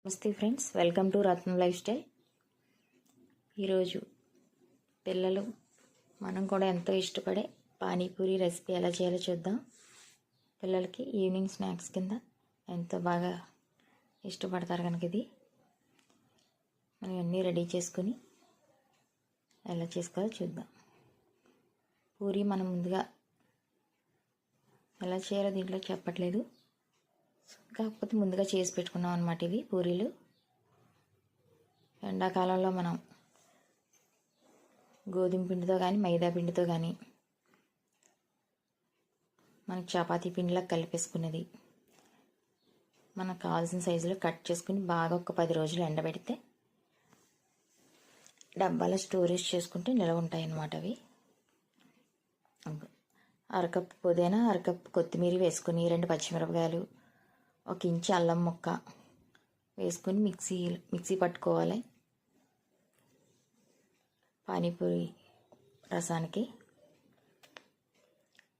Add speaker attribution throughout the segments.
Speaker 1: నమస్తే friends, welcome to Ratnam life style. ఈరోజు పిల్లలు మనం కూడా ఎంతో ఇష్టపడే పానీపూరి రెసిపీ ఎలా చేయాలో చూద్దాం. పిల్లలకి ఈవినింగ్ స్నాక్స్ కింద ఎంతో బాగా ఇష్టపడతారు కనుక ఇది మనం అన్నీ రెడీ చేసుకుని ఎలా చేసుకోవాలో చూద్దాం. పూరి మనం ముందుగా ఎలా చేయాలో దీంట్లో చెప్పట్లేదు, కాకపోతే ముందుగా చేసి పెట్టుకున్నాం అన్నమాట. ఇవి పూరీలు ఎండాకాలంలో మనం గోధుమ పిండితో కానీ మైదా పిండితో కానీ మనకి చపాతీ పిండిలా కలిపేసుకున్నది మనకు కావాల్సిన సైజులో కట్ చేసుకుని బాగా ఒక 10 రోజులు ఎండబెడితే డబ్బాలో స్టోరేజ్ చేసుకుంటే నిలవ ఉంటాయి అన్నమాట. అవి అరకప్పు పుదీనా, అరకప్పు కొత్తిమీర వేసుకుని 2 పచ్చిమిరపకాయలు, 1 ఇంచు అల్లం ముక్క వేసుకొని మిక్సీ పట్టుకోవాలి. పానీపూరి రసానికి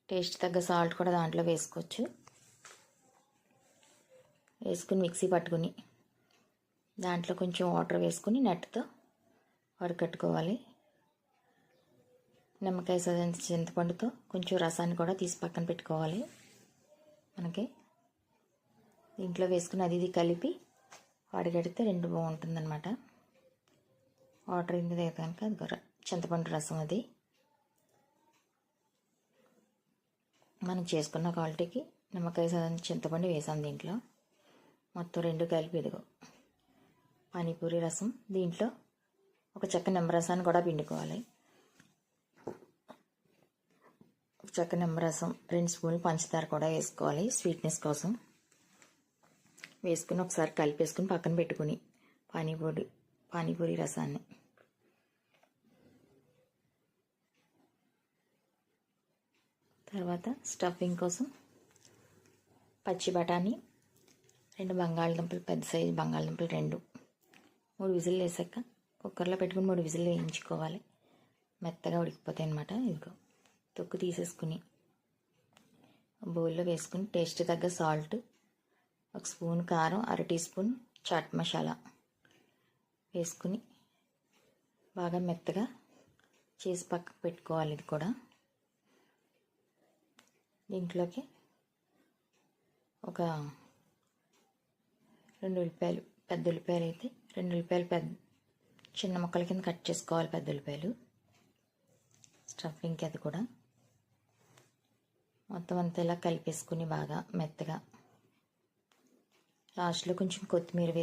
Speaker 1: టేస్ట్ తగ్గ సాల్ట్ కూడా దాంట్లో వేసుకోవచ్చు. వేసుకుని మిక్సీ పట్టుకుని దాంట్లో కొంచెం వాటర్ వేసుకుని నెట్తో వడకట్టుకోవాలి. నిమ్మకాయ సైజంత చింతపండుతో కొంచెం రసాన్ని కూడా తీసి పక్కన పెట్టుకోవాలి. మనకి దీంట్లో వేసుకుని అది ఇది కలిపి వడగడితే రెండు బాగుంటుందన్నమాట. వాటర్ ఇంది కనుక అది చింతపండు రసం అది మనం చేసుకున్న క్వాలిటీకి నిమ్మకాయ సైజంత చింతపండు వేసాం దీంట్లో. మొత్తం రెండు కలిపి ఇదిగో పానీపూరి రసం. దీంట్లో ఒక చెక్క నిమ్మరసాన్ని కూడా పిండుకోవాలి. ఒక చెక్క నిమ్మరసం, 2 స్పూన్లు పంచదార కూడా వేసుకోవాలి స్వీట్నెస్ కోసం. వేసుకుని ఒకసారి కలిపేసుకుని పక్కన పెట్టుకుని పానీపూరి రసాన్ని తర్వాత స్టఫింగ్ కోసం పచ్చి బఠానీ, 2 బంగాళదుంపలు, పెద్ద సైజు బంగాళదుంపలు 2, 3 విజిల్ వేసాక కుక్కర్లో పెట్టుకుని 3 విజిల్ వేయించుకోవాలి. మెత్తగా ఉడికిపోతాయి అన్నమాట. ఇదిగో తొక్కు తీసేసుకుని బౌల్లో వేసుకుని టేస్ట్ తగ్గ సాల్ట్, 1 స్పూన్ కారం, 1/2 టీ స్పూన్ చాట్ మసాలా వేసుకుని బాగా మెత్తగా చేసి పక్కకు పెట్టుకోవాలి. ఇది కూడా దీంట్లోకి ఒక 2 ఉల్లిపాయలు, పెద్ద ఉల్లిపాయలు అయితే 2 ఉల్లిపాయలు చిన్న ముక్కల కింద కట్ చేసుకోవాలి. పెద్ద ఉల్లిపాయలు స్టఫింగ్కి అది కూడా మొత్తం అంతా ఇలా కలిపేసుకుని బాగా మెత్తగా లాస్ట్లో కొంచెం కొత్తిమీర వేసి